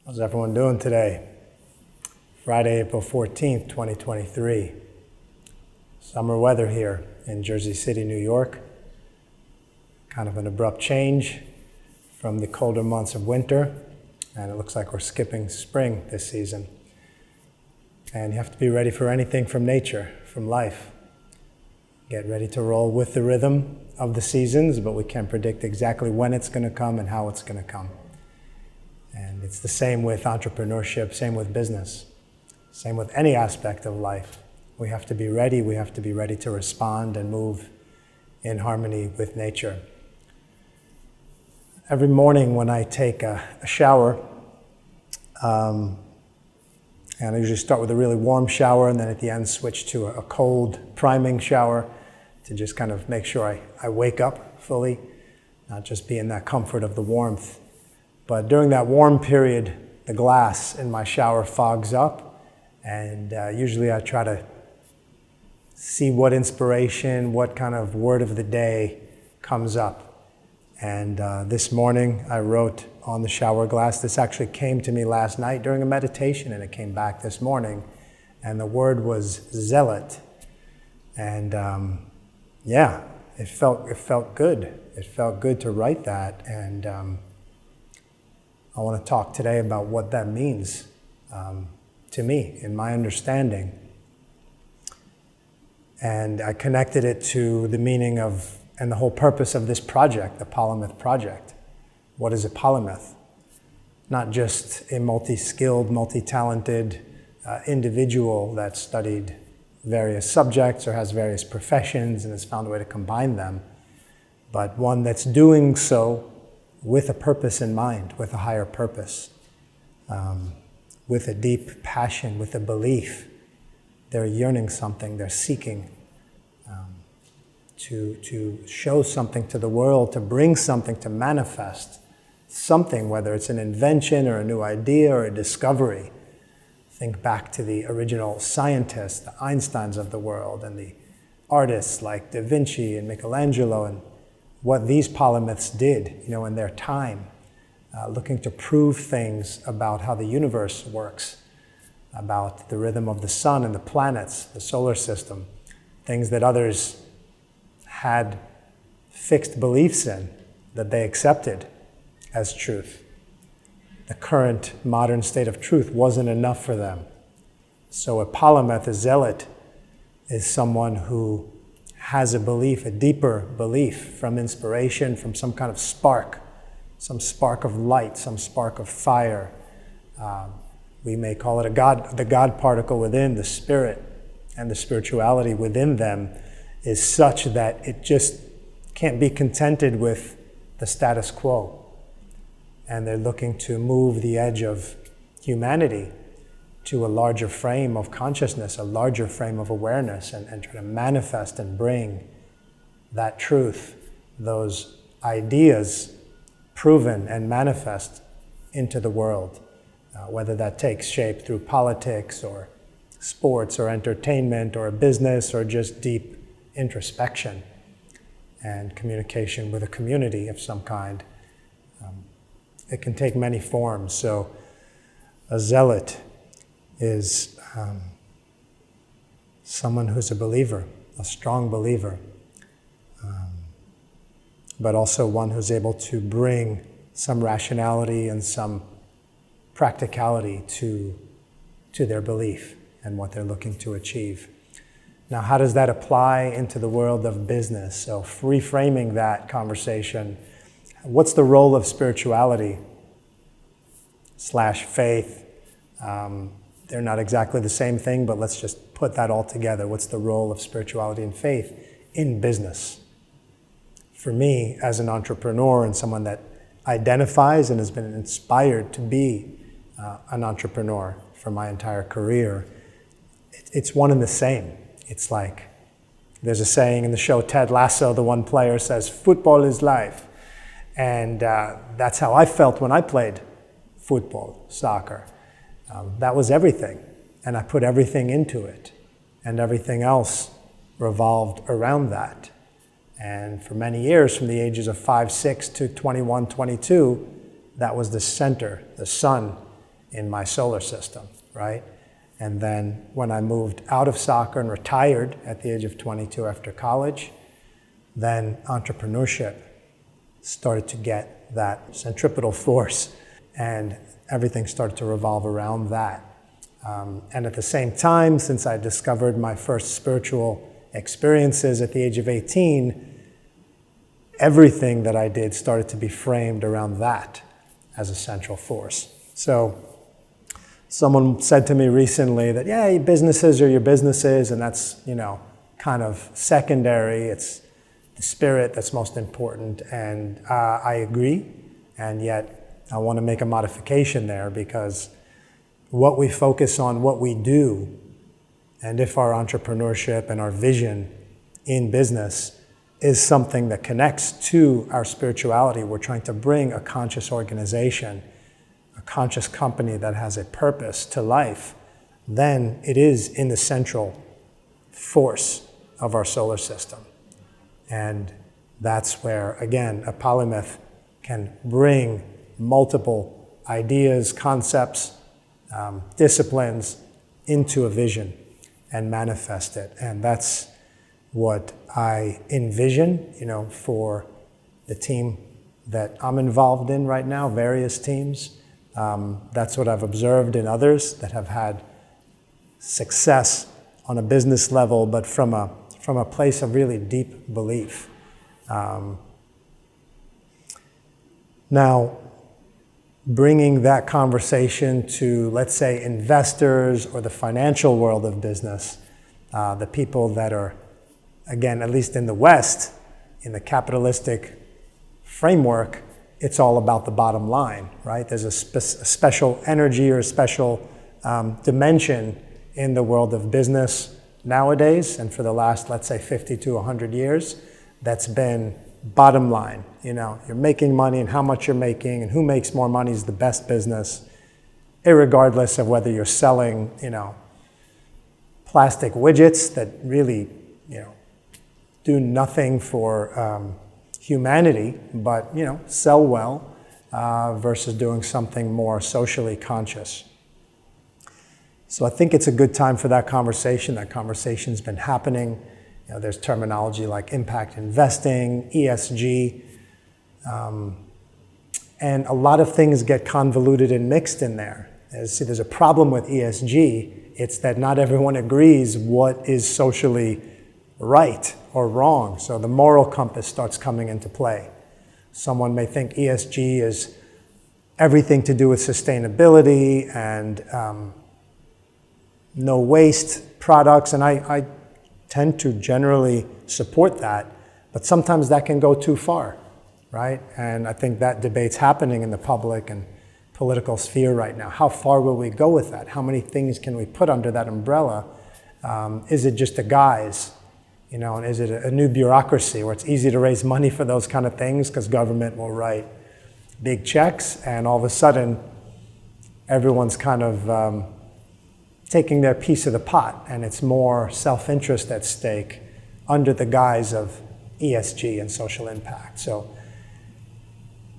How's everyone doing today? Friday, April 14th, 2023. Summer weather here in Jersey City, New York. Kind of an abrupt change from the colder months of winter, and it looks like we're skipping spring this season. And you have to be ready for anything from nature, from life. Get ready to roll with the rhythm of the seasons, but we can't predict exactly when it's going to come and how it's going to come. And it's the same with entrepreneurship, same with business, same with any aspect of life. We have to be ready. We have to be ready to respond and move in harmony with nature. Every morning when I take a shower, and I usually start with a really warm shower and then at the end switch to a cold priming shower to just kind of make sure I wake up fully, not just be in that comfort of the warmth. But during that warm period, the glass in my shower fogs up, and usually I try to see what inspiration, what kind of word of the day comes up. And this morning I wrote on the shower glass, this actually came to me last night during a meditation, and it came back this morning, and the word was zealot. And it felt good. It felt good to write that, and I want to talk today about what that means to me, in my understanding. And I connected it to the meaning of, and the whole purpose of this project, the Polymath Project. What is a polymath? Not just a multi-skilled, multi-talented individual that studied various subjects or has various professions and has found a way to combine them, but one that's doing so with a purpose in mind, with a higher purpose, with a deep passion, with a belief. They're yearning something, they're seeking to show something to the world, to bring something, to manifest something, whether it's an invention or a new idea or a discovery. Think back to the original scientists, the Einsteins of the world, and the artists like Da Vinci and Michelangelo, and what these polymaths did, in their time, looking to prove things about how the universe works, about the rhythm of the sun and the planets, the solar system, things that others had fixed beliefs in, that they accepted as truth. The current modern state of truth wasn't enough for them. So a polymath, a zealot, is someone who has a belief, a deeper belief from inspiration, from some kind of spark, some spark of light, some spark of fire. We may call it the God particle within, the spirit, and the spirituality within them is such that it just can't be contented with the status quo. And they're looking to move the edge of humanity to a larger frame of consciousness, a larger frame of awareness, and try to manifest and bring that truth, those ideas proven and manifest into the world, whether that takes shape through politics or sports or entertainment or business or just deep introspection and communication with a community of some kind. It can take many forms. So a zealot is someone who's a believer, a strong believer, but also one who's able to bring some rationality and some practicality to their belief and what they're looking to achieve. Now, how does that apply into the world of business? So reframing that conversation, what's the role of spirituality / faith? They're not exactly the same thing, but let's just put that all together. What's the role of spirituality and faith in business? For me, as an entrepreneur and someone that identifies and has been inspired to be an entrepreneur for my entire career, it's one and the same. It's like, there's a saying in the show Ted Lasso, the one player says, "Football is life." And that's how I felt when I played football, soccer. That was everything, and I put everything into it, and everything else revolved around that. And for many years, from the ages of 5, 6 to 21, 22, that was the center, the sun in my solar system, right? And then when I moved out of soccer and retired at the age of 22 after college, then entrepreneurship started to get that centripetal force, and everything started to revolve around that. And at the same time, since I discovered my first spiritual experiences at the age of 18, everything that I did started to be framed around that as a central force. So someone said to me recently that, yeah, your businesses are your businesses, and that's, kind of secondary. It's the spirit that's most important. And I agree, and yet I want to make a modification there, because what we focus on, what we do, and if our entrepreneurship and our vision in business is something that connects to our spirituality, we're trying to bring a conscious organization, a conscious company that has a purpose to life, then it is in the central force of our solar system. And that's where, again, a polymath can bring multiple ideas, concepts, disciplines into a vision and manifest it. And that's what I envision, for the team that I'm involved in right now, various teams. That's what I've observed in others that have had success on a business level, but from a place of really deep belief. Now, bringing that conversation to, let's say, investors or the financial world of business, the people that are, again, at least in the West, in the capitalistic framework, it's all about the bottom line, right? There's a special energy or a special dimension in the world of business nowadays, and for the last, let's say, 50 to 100 years, that's been bottom line. You're making money, and how much you're making, and who makes more money is the best business, irregardless of whether you're selling, plastic widgets that really, do nothing for humanity, but, sell well, versus doing something more socially conscious. So I think it's a good time for that conversation. That conversation's been happening. There's terminology like impact investing, ESG, and a lot of things get convoluted and mixed in there. There's a problem with ESG. It's that not everyone agrees what is socially right or wrong. So the moral compass starts coming into play. Someone may think ESG is everything to do with sustainability and no waste products, and I tend to generally support that, but sometimes that can go too far, right? And I think that debate's happening in the public and political sphere right now. How far will we go with that? How many things can we put under that umbrella? Is it just a guise? And is it a new bureaucracy where it's easy to raise money for those kind of things because government will write big checks, and all of a sudden everyone's kind of taking their piece of the pot, and it's more self-interest at stake under the guise of ESG and social impact. So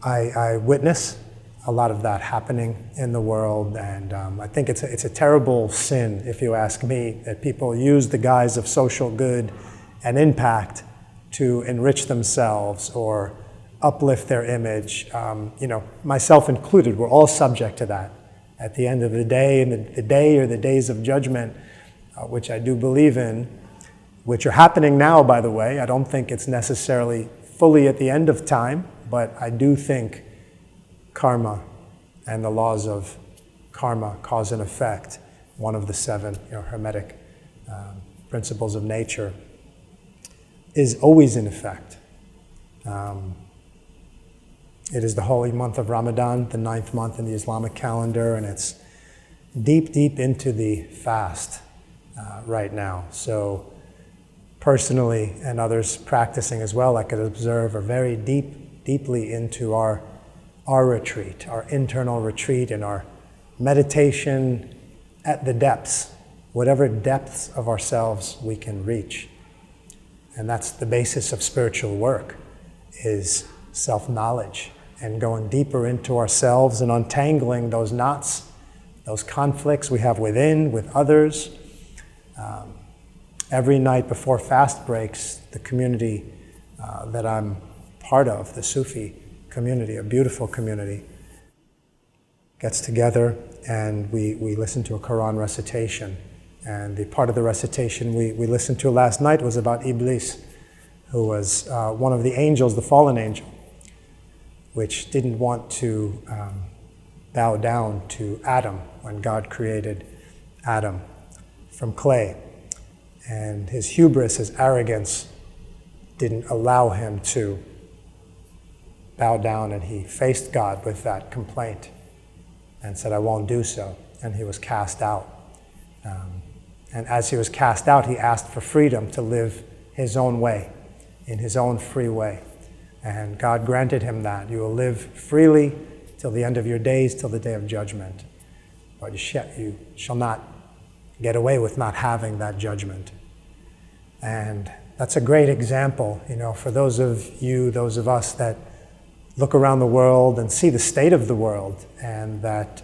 I witness a lot of that happening in the world, and I think it's a terrible sin, if you ask me, that people use the guise of social good and impact to enrich themselves or uplift their image. Myself included, we're all subject to that. At the end of the day, in the day or the days of judgment, which I do believe in, which are happening now, by the way. I don't think it's necessarily fully at the end of time, but I do think karma and the laws of karma, cause and effect, one of the 7 hermetic principles of nature, is always in effect. It is the holy month of Ramadan, the 9th month in the Islamic calendar, and it's deep, deep into the fast right now. So personally, and others practicing as well, I could observe, are very deeply into our retreat, our internal retreat, and our meditation at the depths, whatever depths of ourselves we can reach. And that's the basis of spiritual work, is self-knowledge and going deeper into ourselves and untangling those knots those conflicts we have within, with others. Every night before fast breaks, the community that I'm part of, the Sufi community, a beautiful community, gets together and we listen to a Quran recitation. And the part of the recitation we listened to last night was about Iblis, who was one of the angels, the fallen angel, which didn't want to bow down to Adam when God created Adam from clay. And his hubris, his arrogance, didn't allow him to bow down, and he faced God with that complaint and said, I won't do so. And he was cast out. And as he was cast out, he asked for freedom to live his own way, in his own free way. And God granted him that. You will live freely till the end of your days, till the day of judgment. But you shall not get away with not having that judgment. And that's a great example, for those of you, those of us that look around the world and see the state of the world, and that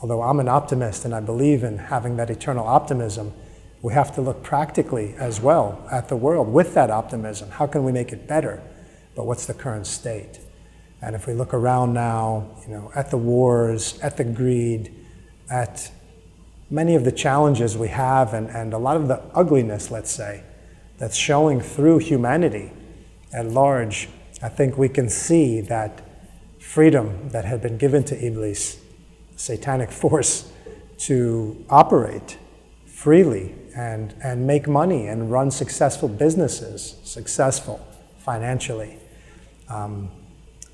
although I'm an optimist and I believe in having that eternal optimism, we have to look practically as well at the world with that optimism. How can we make it better? But what's the current state? And if we look around now, at the wars, at the greed, at many of the challenges we have, and a lot of the ugliness, let's say, that's showing through humanity at large, I think we can see that freedom that had been given to Iblis, satanic force, to operate freely and make money and run successful businesses, successful financially.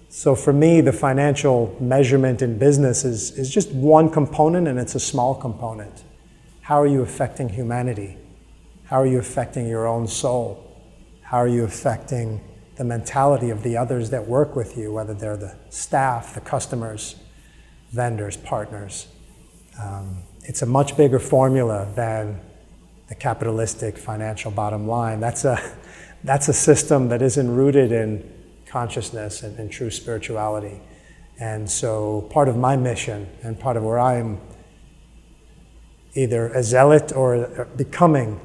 So for me, the financial measurement in business is just one component, and it's a small component. How are you affecting humanity? How are you affecting your own soul? How are you affecting the mentality of the others that work with you, whether they're the staff, the customers, vendors, partners? It's a much bigger formula than the capitalistic financial bottom line. That's a system that isn't rooted in consciousness and true spirituality. And so part of my mission and part of where I'm either a zealot or becoming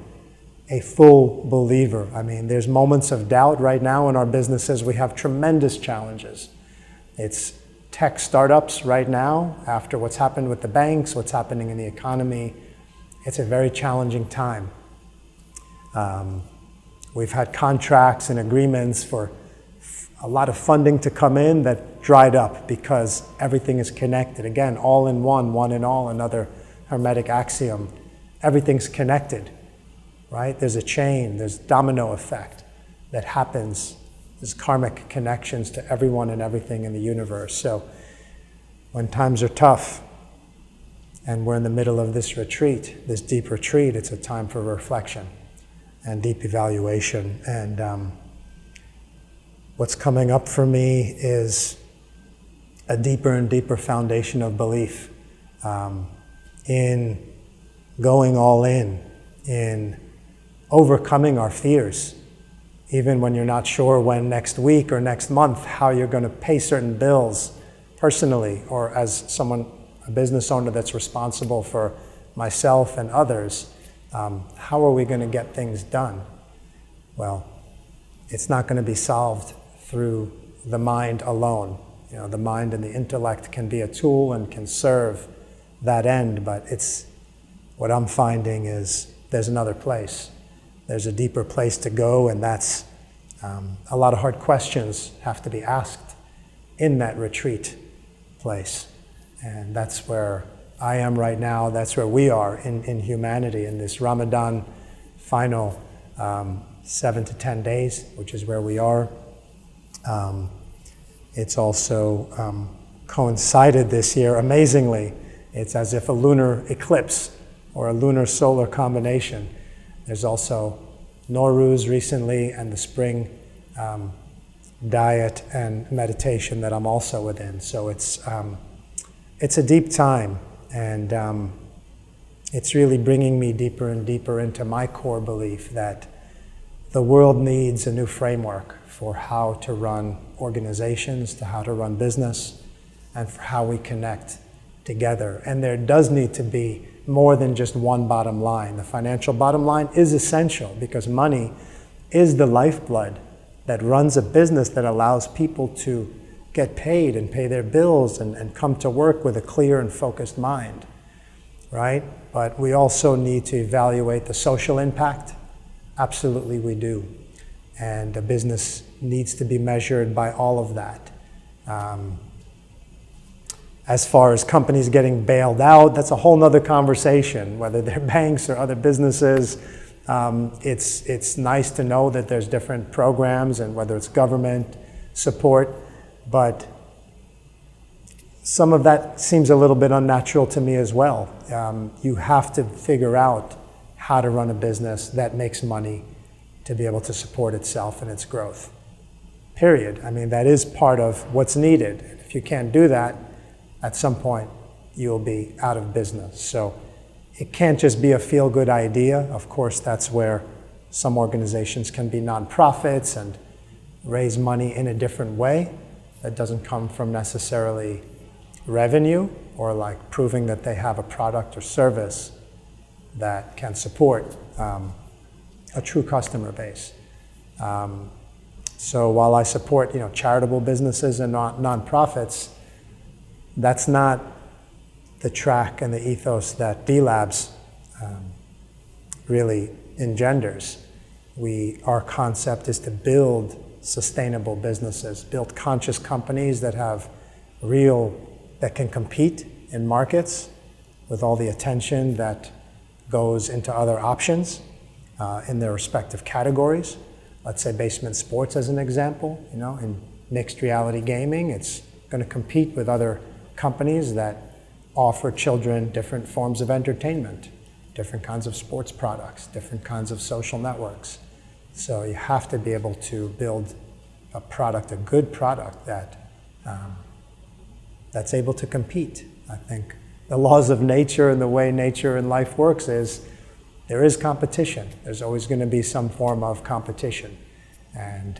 a full believer. I mean, there's moments of doubt right now in our businesses. We have tremendous challenges. It's tech startups right now, after what's happened with the banks, what's happening in the economy. It's a very challenging time. We've had contracts and agreements for a lot of funding to come in that dried up because everything is connected. Again, all in one in all, another hermetic axiom. Everything's connected, right? There's a chain, there's domino effect that happens. There's karmic connections to everyone and everything in the universe. So when times are tough and we're in the middle of this retreat, this deep retreat, it's a time for reflection and deep evaluation. And what's coming up for me is a deeper and deeper foundation of belief in going all in overcoming our fears, even when you're not sure when next week or next month, how you're going to pay certain bills personally, or as someone, a business owner that's responsible for myself and others, how are we going to get things done? Well, it's not going to be solved through the mind alone. The mind and the intellect can be a tool and can serve that end, but what I'm finding is there's another place. There's a deeper place to go, and that's a lot of hard questions have to be asked in that retreat place. And that's where I am right now. That's where we are in humanity in this Ramadan final 7 to 10 days, which is where we are. It's also coincided this year, amazingly. It's as if a lunar eclipse or a lunar solar combination. There's also Nowruz recently, and the spring diet and meditation that I'm also within. So it's a deep time, and it's really bringing me deeper and deeper into my core belief that the world needs a new framework for how to run organizations, to how to run business, and for how we connect together. And there does need to be more than just one bottom line. The financial bottom line is essential because money is the lifeblood that runs a business that allows people to get paid and pay their bills and come to work with a clear and focused mind, right? But we also need to evaluate the social impact. Absolutely we do. And a business needs to be measured by all of that. As far as companies getting bailed out, that's a whole nother conversation, whether they're banks or other businesses. It's nice to know that there's different programs and whether it's government support, but some of that seems a little bit unnatural to me as well. You have to figure out how to run a business that makes money to be able to support itself and its growth. Period. I mean, that is part of what's needed. If you can't do that, at some point you'll be out of business. So it can't just be a feel-good idea. Of course, that's where some organizations can be nonprofits and raise money in a different way that doesn't come from necessarily revenue or like proving that they have a product or service that can support a true customer base. So while I support, charitable businesses and nonprofits, that's not the track and the ethos that B-Labs really engenders. Our concept is to build sustainable businesses, build conscious companies that have that can compete in markets with all the attention that goes into other options in their respective categories. Let's say basement sports as an example, in mixed reality gaming, it's going to compete with other companies that offer children different forms of entertainment, different kinds of sports products, different kinds of social networks. So you have to be able to build a product, a good product that's able to compete. I think the laws of nature and the way nature and life works is there is competition. There's always going to be some form of competition. And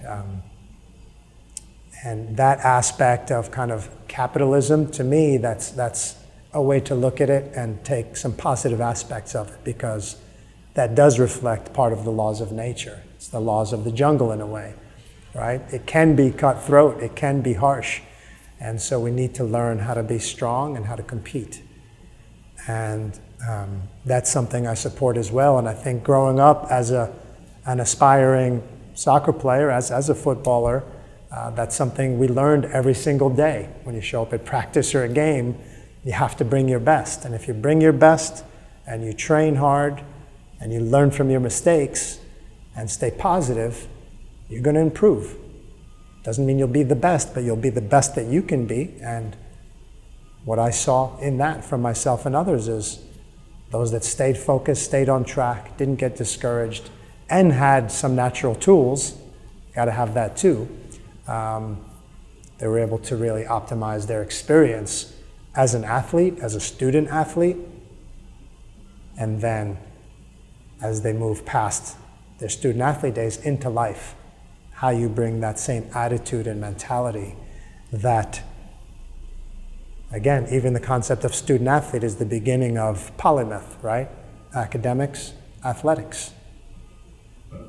that aspect of kind of capitalism, to me, that's a way to look at it and take some positive aspects of it, because that does reflect part of the laws of nature. It's the laws of the jungle in a way, right? It can be cutthroat, it can be harsh. And so we need to learn how to be strong and how to compete. And that's something I support as well. And I think growing up as an aspiring soccer player, as a footballer, that's something we learned every single day. When you show up at practice or a game, you have to bring your best. And if you bring your best and you train hard and you learn from your mistakes and stay positive, you're going to improve. Doesn't mean you'll be the best, but you'll be the best that you can be. And what I saw in that from myself and others is those that stayed focused, stayed on track, didn't get discouraged, and had some natural tools, got to have that too, they were able to really optimize their experience as an athlete, as a student athlete, and then as they move past their student athlete days into life, how you bring that same attitude and mentality that, again, even the concept of student athlete is the beginning of Polymath, right? Academics, athletics,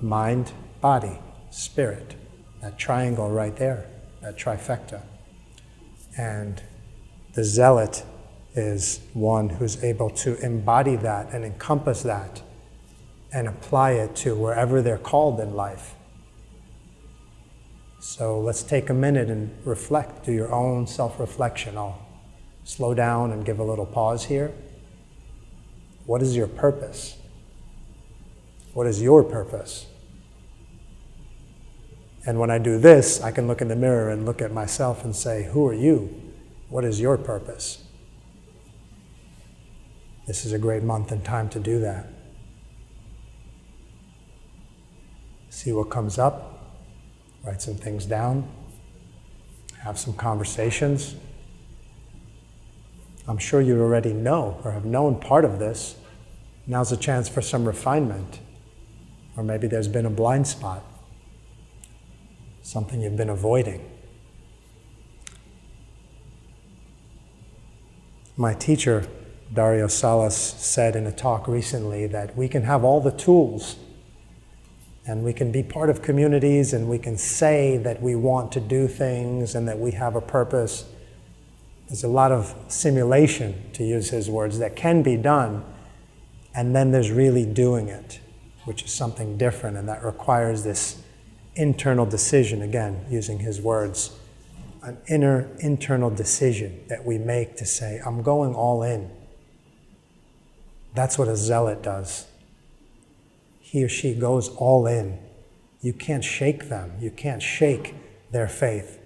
mind, body, spirit, that triangle right there, that trifecta. And the zealot is one who's able to embody that and encompass that and apply it to wherever they're called in life. So let's take a minute and reflect, do your own self-reflection. I'll slow down and give a little pause here. What is your purpose? What is your purpose? And when I do this, I can look in the mirror and look at myself and say, who are you? What is your purpose? This is a great month and time to do that. See what comes up. Write some things down. Have some conversations. I'm sure you already know or have known part of this. Now's a chance for some refinement. Or maybe there's been a blind spot. Something you've been avoiding. My teacher, Dario Salas, said in a talk recently that we can have all the tools and we can be part of communities and we can say that we want to do things and that we have a purpose. There's a lot of simulation, to use his words, that can be done, and then there's really doing it, which is something different, and that requires this internal decision, again, using his words, an internal decision that we make to say, I'm going all in. That's what a zealot does. He or she goes all in. You can't shake them. You can't shake their faith.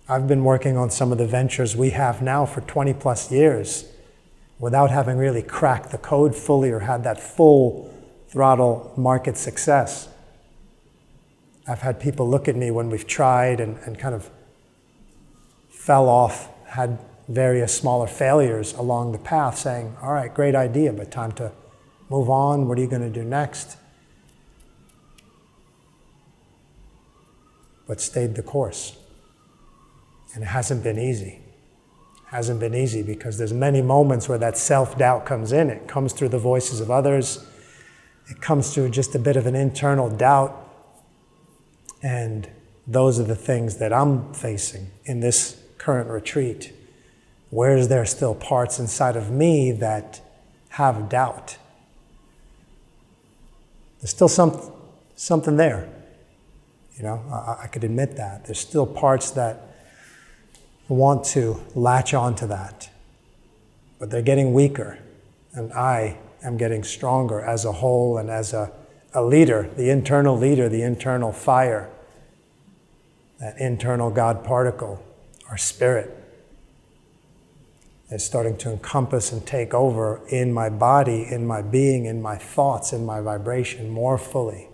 I've been working on some of the ventures we have now for 20 plus years without having really cracked the code fully or had that full throttle market success. I've had people look at me when we've tried and kind of fell off, had various smaller failures along the path, saying, all right, great idea, but time to move on. What are you going to do next? But stayed the course. And it hasn't been easy. It hasn't been easy because there's many moments where that self-doubt comes in. It comes through the voices of others. It comes through just a bit of an internal doubt. And those are the things that I'm facing in this current retreat. Where is there still parts inside of me that have doubt? There's still something there. You know, I could admit that. There's still parts that want to latch onto that. But they're getting weaker. And I am getting stronger as a whole and as a leader, the internal fire, that internal God particle, our spirit, is starting to encompass and take over in my body, in my being, in my thoughts, in my vibration more fully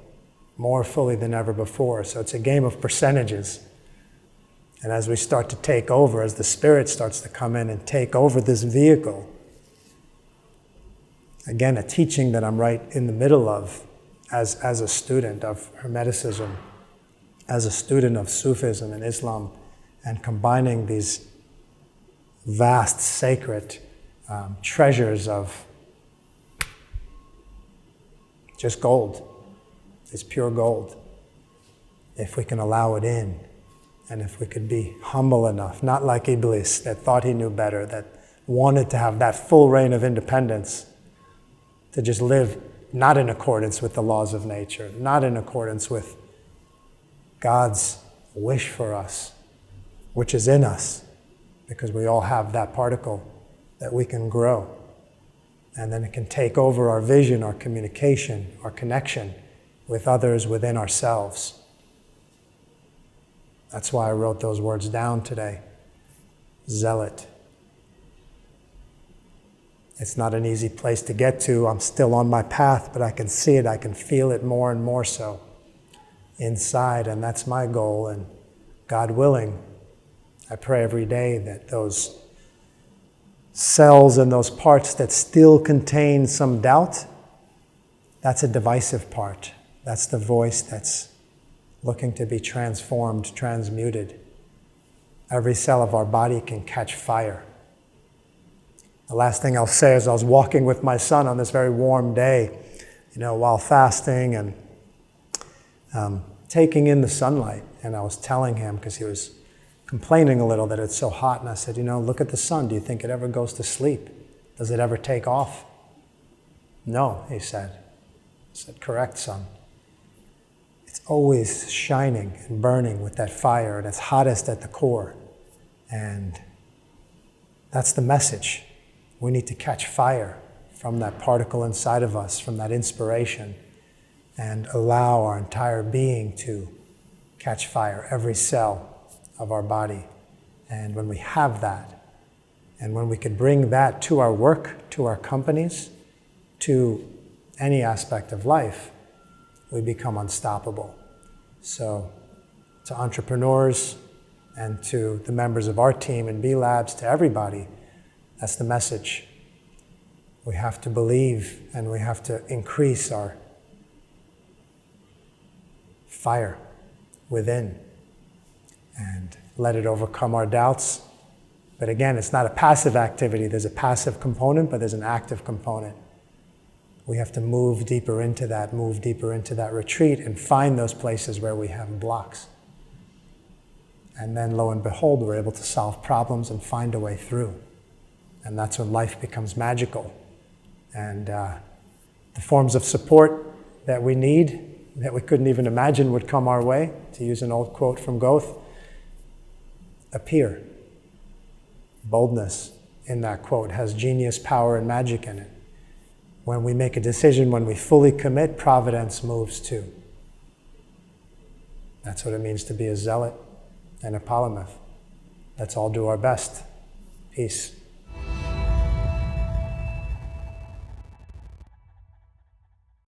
than ever before. So it's a game of percentages. And as we start to take over, as the spirit starts to come in and take over this vehicle, again, a teaching that I'm right in the middle of as a student of Hermeticism, as a student of Sufism and Islam, and combining these vast, sacred treasures of just gold. It's pure gold. If we can allow it in, and if we could be humble enough, not like Iblis that thought he knew better, that wanted to have that full reign of independence, to just live not in accordance with the laws of nature, not in accordance with God's wish for us, which is in us, because we all have that particle that we can grow. And then it can take over our vision, our communication, our connection with others within ourselves. That's why I wrote those words down today. Zealot. It's not an easy place to get to. I'm still on my path, but I can see it, I can feel it more and more so inside, and that's my goal. And God willing, I pray every day that those cells and those parts that still contain some doubt, that's a divisive part. That's the voice that's looking to be transformed, transmuted. Every cell of our body can catch fire. The last thing I'll say is I was walking with my son on this very warm day, while fasting and taking in the sunlight. And I was telling him, because he was complaining a little that it's so hot, and I said, look at the sun. Do you think it ever goes to sleep? Does it ever take off? No, he said. I said, correct, son. It's always shining and burning with that fire, and it's hottest at the core. And that's the message. We need to catch fire from that particle inside of us, from that inspiration, and allow our entire being to catch fire, every cell of our body. And when we have that, and when we could bring that to our work, to our companies, to any aspect of life, we become unstoppable. So to entrepreneurs and to the members of our team in B Labs, to everybody, that's the message. We have to believe, and we have to increase our fire within and let it overcome our doubts But again, it's not a passive activity. There's a passive component, but there's an active component. We have to move deeper into that retreat and find those places where we have blocks. And then, lo and behold, we're able to solve problems and find a way through. And that's when life becomes magical. And the forms of support that we need, that we couldn't even imagine would come our way, to use an old quote from Goethe, appear. Boldness in that quote has genius, power, and magic in it. When we make a decision, when we fully commit, providence moves too. That's what it means to be a zealot and a polymath. Let's all do our best. Peace.